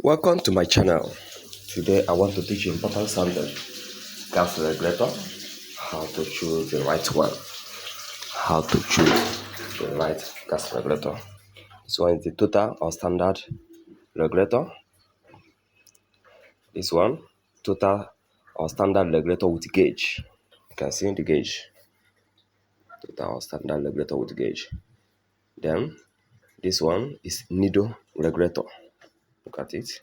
Welcome to my channel. Today I want to teach you important something. Gas regulator. How to choose the right one. How to choose the right gas regulator. This one is the total or standard regulator. This one, total or standard regulator with gauge. You can see the gauge. Total or standard regulator with gauge. Then this one is needle regulator. Look at it.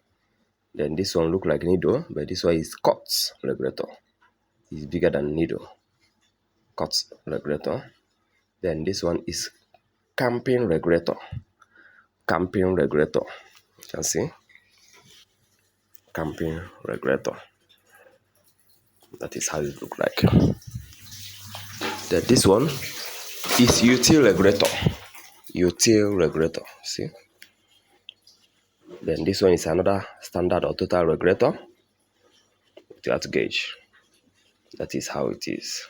Then this one look like needle, but this one is cut regulator. It's bigger than needle. Cut regulator. Then this one is camping regulator. Camping regulator. You can see camping regulator. That is how it look like. Then this one is util regulator. Util regulator. See. Then this one is another standard or total regulator without gauge. That is how it is.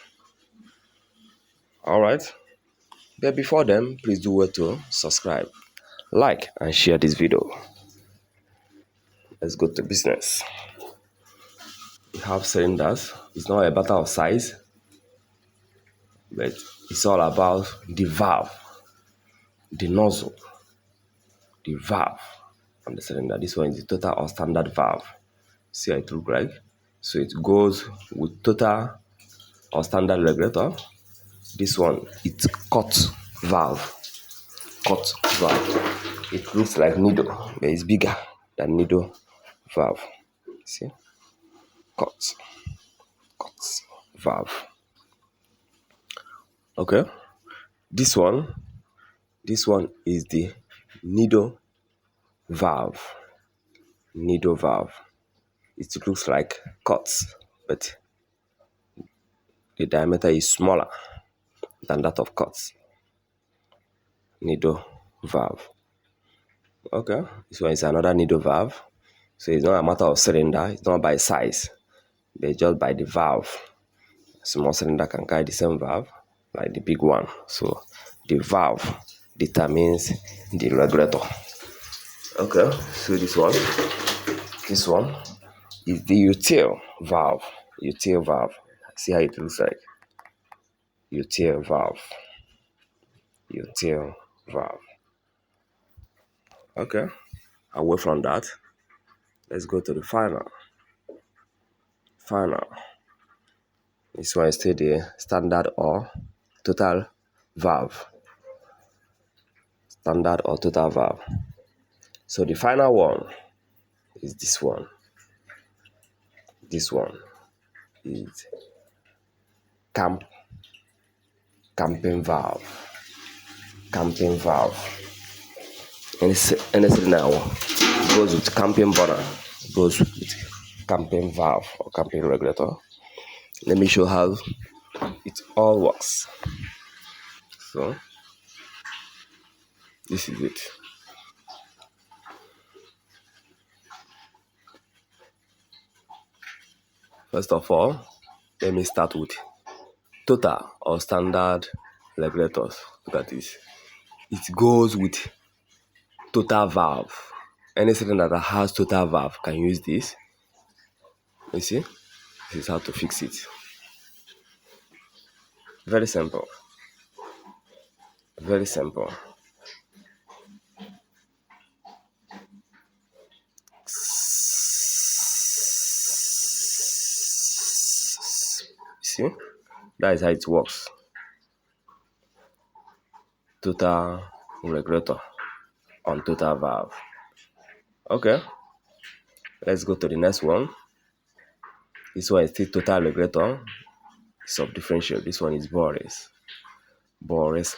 Alright. But before then, please do well to subscribe, like, and share this video. Let's go to business. We have cylinders. It's not a matter of size, but it's all about the valve, the nozzle, the valve, and the cylinder. This one is the total or standard valve. See how it looks like? So it goes with total or standard regulator. This one, it's cut valve. Cut valve. It looks like needle, but it's bigger than needle valve. See? Cut valve. Okay. This one is the needle valve. Needle valve. It looks like cuts, but the diameter is smaller than that of cuts. Needle valve. Okay. This one is another needle valve. So it's not a matter of cylinder. It's not by size, but just by the valve. Small cylinder can carry the same valve like the big one. So the valve determines the regulator. Okay, so this one is the util valve. Util valve. See how it looks like. Util valve. Util valve. Okay, away from that, let's go to the final. This one is still the standard or total valve. Standard or total valve. So the final one is this one. This one is camping valve. Camping valve. Anything now goes with camping burner, goes with camping valve or camping regulator. Let me show how it all works. So this is it. First of all, let me start with total or standard regulators. Look at this. It goes with total valve. Anything that has total valve can use this. You see? This is how to fix it. Very simple. Very simple. See? That is how it works. Total regulator on total valve. Okay. Let's go to the next one. This one is still total regulator. Sub differential. This one is Boris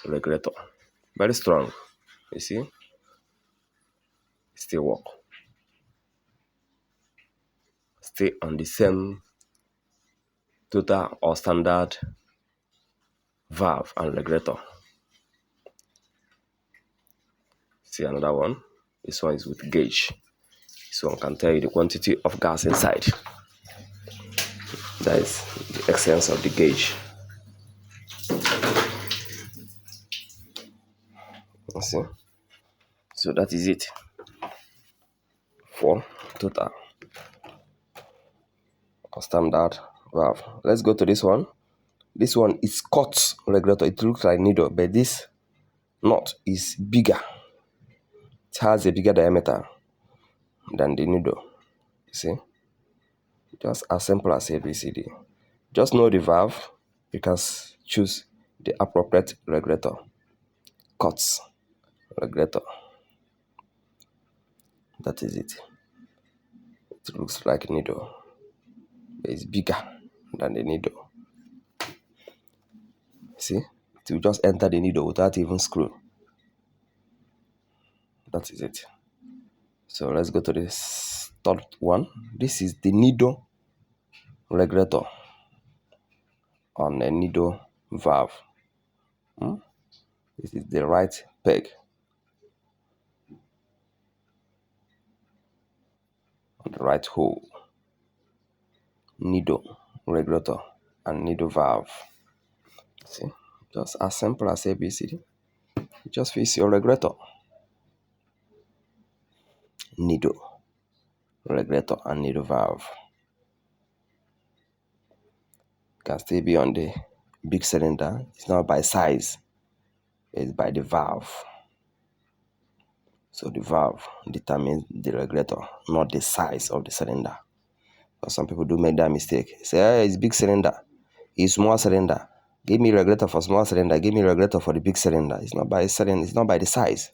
regulator. Very strong. You see? Still work. Stay on the same total or standard valve and regulator. See another one. This one is with gauge. This one can tell you the quantity of gas inside. That is the essence of the gauge. You see? So that is it for total or standard valve. Let's go to this one. This one is cut regulator. It looks like needle, but this knot is bigger. It has a bigger diameter than the needle. You see? Just as simple as ABCD. Just know the valve. You can choose the appropriate regulator. Cuts regulator. That is it. It looks like a needle, but it's bigger than the needle. See? It will just enter the needle without even screw. That is it. So let's go to this third one. This is the needle regulator on a needle valve. This is the right peg on the right hole. Needle regulator and needle valve. See, just as simple as ABCD. You just fix your regulator. Needle regulator and needle valve. Can still be on the big cylinder. It's not by size, it's by the valve. So the valve determines the regulator, not the size of the cylinder. But some people do make that mistake. Say, hey, it's big cylinder, it's small cylinder. Give me regulator for small cylinder, give me regulator for the big cylinder. It's not by cylinder, it's not by the size.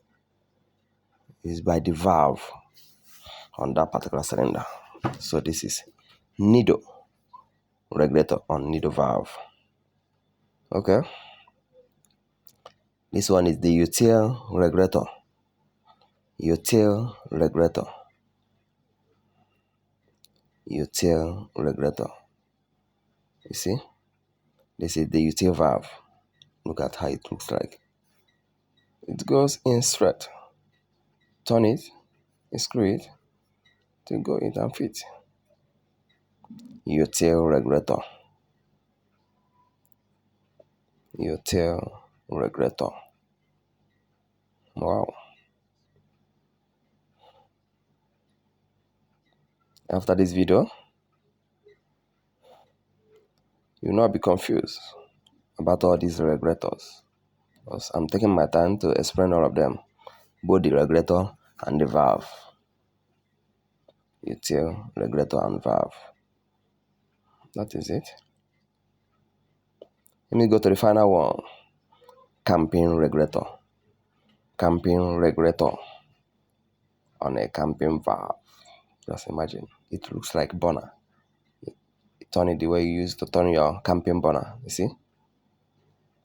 It's by the valve on that particular cylinder. So this is needle regulator on needle valve. Okay. This one is the util regulator. Util regulator. Util regulator. You see? This is the util valve. Look at how it looks like. It goes in straight. Turn it, screw it to go in and fit. Util regulator. Util regulator. Wow. After this video, you will not be confused about all these regulators, because I'm taking my time to explain all of them, both the regulator and the valve. Util regulator and valve. That is it. Let me go to the final one. Camping regulator. Camping regulator on a camping valve. Just imagine. It looks like burner. You turn it the way you use to turn your camping burner. You see?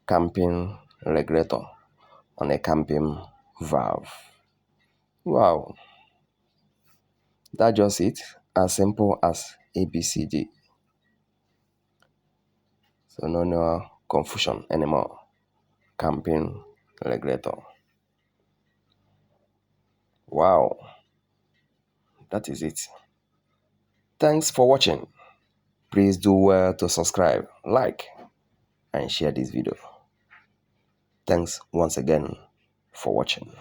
Camping regulator on a camping valve. Wow. That's just it. As simple as ABCD. So no confusion anymore. Camping regulator. Wow. That is it. Thanks for watching. Please do well to subscribe, like, and share this video. Thanks once again for watching.